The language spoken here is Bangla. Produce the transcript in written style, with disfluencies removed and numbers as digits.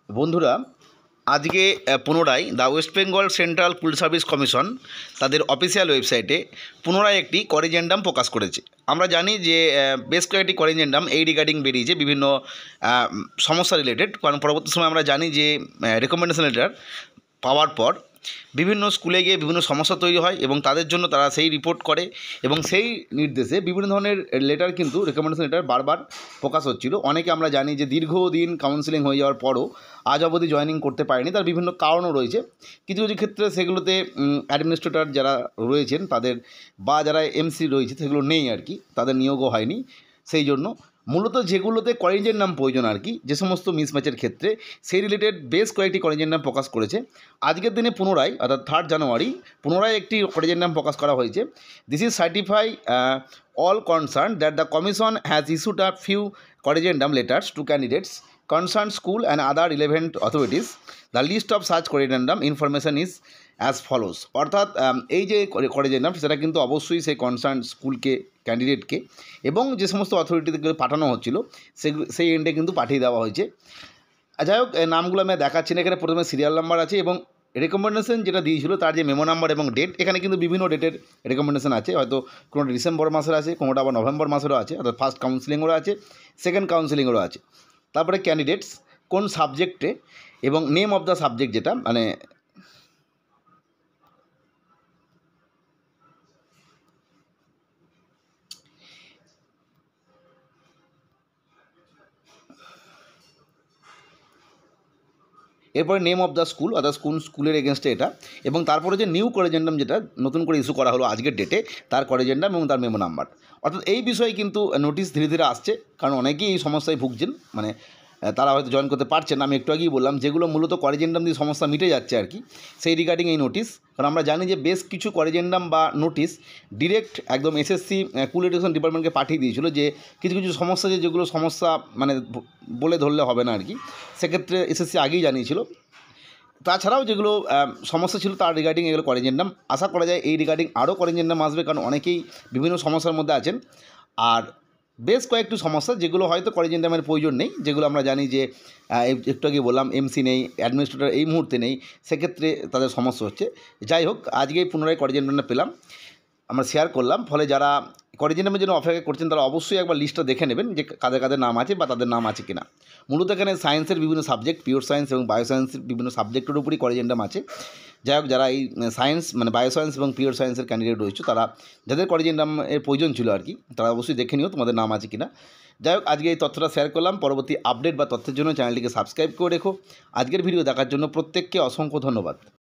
বন্ধুরা, আজকে পুনরায় the West Bengal central police service commission তাদের অফিসিয়াল ওয়েবসাইটে পুনরায় একটি করিজেন্ডাম প্রকাশ করেছে। আমরা জানি যে বেশ কয়েকটি করিজেন্ডাম এই রিগার্ডিং বেরিয়েছে বিভিন্ন সমস্যা রিলেটেড, কারণ পরবর্তী সময় আমরা জানি যে রেকমেন্ডেশন লেটার পাওয়ার পর বিভিন্ন স্কুলে গিয়ে বিভিন্ন সমস্যা তৈরি হয় এবং তাদের জন্য তারা সেই রিপোর্ট করে এবং সেই নির্দেশে বিভিন্ন ধরনের লেটার কিন্তু রেকমেন্ডেশন লেটার বারবার প্রকাশ হচ্ছিল। অনেকে আমরা জানি যে দীর্ঘদিন কাউন্সিলিং হয়ে যাওয়ার পরও আজ অবধি জয়েনিং করতে পারেনি, তার বিভিন্ন কারণও রয়েছে। কিছু কিছু ক্ষেত্রে সেগুলোতে অ্যাডমিনিস্ট্রেটর যারা রয়েছেন তাদের বা যারা এমসি রয়েছে সেগুলো নেই আর কি, তাদের নিয়োগও হয়নি। সেই জন্য মূলত যেগুলোতে কলেজের নাম প্রয়োজন আর কি, যে সমস্ত মিসম্যাচের ক্ষেত্রে সেই রিলেটেড বেশ কয়েকটি কলেজের নাম প্রকাশ করেছে। আজকের দিনে পুনরায় অর্থাৎ 3 জানুয়ারি পুনরায় একটি কলেজের নাম প্রকাশ করা হয়েছে। This is certify all concerned that the commission has issued a few corrigendum letters to candidates, concerned school and other relevant authorities. The list of such corrigendum information is as follows. অর্থাৎ এই যে করিজেন্ডাম সেটা কিন্তু অবশ্যই সেই কনসার্ন স্কুলকে, ক্যান্ডিডেটকে এবং যে সমস্ত অথরিটিকে পাঠানো হচ্ছিল সেই এন্ডে কিন্তু পাঠিয়ে দেওয়া হয়েছে। যাই হোক, নামগুলো আমি দেখাচ্ছি না, এখানে প্রথমে সিরিয়াল নাম্বার আছে এবং রেকমেন্ডেশন যেটা দিয়েছিল তার যে মেমো নাম্বার এবং ডেট, এখানে কিন্তু বিভিন্ন ডেটের রেকমেন্ডেশন আছে। হয়তো কোনোটা ডিসেম্বর মাসের আছে, কোনোটা আবার নভেম্বর মাসেরও আছে, অর্থাৎ ফার্স্ট কাউন্সিলিংয়েরও আছে, সেকেন্ড কাউন্সিলিংয়েরও আছে। তারপরে ক্যান্ডিডেটস কোন সাবজেক্টে এবং নেম অফ দ্য সাবজেক্ট, যেটা মানে এরপরে নেম অফ দ্য স্কুল অর্থাৎ স্কুলের এগেনস্টে এটা, এবং তারপরে যে নিউ করিজেন্ডাম যেটা নতুন করে ইস্যু করা হলো আজকের ডেটে, তার করিজেন্ডাম এবং তার মেমো নাম্বার। অর্থাৎ এই বিষয়ে কিন্তু নোটিশ ধীরে ধীরে আসছে, কারণ অনেকেই এই সমস্যায় ভুগছেন, মানে তারা হয়তো জয়েন করতে পারছেন না। আমি একটু আগেই বললাম যেগুলো মূলত করিজেন্ডাম দিয়ে সমস্যা মিটে যাচ্ছে আর কি, সেই রিগার্ডিং এই নোটিশ। কারণ আমরা জানি যে বেশ কিছু করিজেন্ডাম বা নোটিশ ডিরেক্ট একদম এসএসসি স্কুল এডুকেশন ডিপার্টমেন্টকে পাঠিয়ে দিয়েছিল, যে কিছু কিছু সমস্যা যেগুলো সমস্যা মানে বলে ধরলে হবে না আর কি, সেক্ষেত্রে এসএসসি আগেই জানিয়েছিল। তাছাড়াও যেগুলো সমস্যা ছিল তার রিগার্ডিং এগুলো করিজেন্ডাম, আশা করা যায় এই রিগার্ডিং আরও করিজেন্ডাম আসবে, কারণ অনেকেই বিভিন্ন সমস্যার মধ্যে আছেন। আর বেশ কয়েকটি সমস্যা যেগুলো হয়তো করিজেন্ডামের প্রয়োজন নেই, যেগুলো আমরা জানি যে একটু আগে বললাম এমসি নেই, অ্যাডমিনিস্ট্রেটর এই মুহূর্তে নেই, সেক্ষেত্রে তাদের সমস্যা হচ্ছে। যাই হোক, আজকে পুনরায় করিজেন্ডামটা পেলাম, আমরা শেয়ার করলাম। ফলে যারা করিজেন্ডামের জন্য অপেক্ষা করছেন তারা অবশ্যই একবার লিস্টটা দেখে নেবেন যে কাদের কাদের নাম আছে বা তাদের নাম আছে কিনা। মূলত এখানে সায়েন্সের বিভিন্ন সাবজেক্ট, পিওর সায়েন্স এবং বায়োসায়েন্সের বিভিন্ন সাবজেক্টের উপরই করিজেন্ডাম আছে। যাই হোক, যারা এই সায়েন্স মানে বায়োসায়েন্স এবং পিওর সায়েন্সের ক্যান্ডিডেট রয়েছে, তারা যাদের করিজেন্ডামের প্রয়োজন ছিল আর কি, তারা অবশ্যই দেখে নিও তোমাদের নাম আছে কিনা। যাই হোক, আজকে এই তথ্যটা শেয়ার করলাম। পরবর্তী আপডেট বা তথ্যের জন্য চ্যানেলটিকে সাবস্ক্রাইব করে রেখো। আজকের ভিডিও দেখার জন্য প্রত্যেককে অসংখ্য ধন্যবাদ।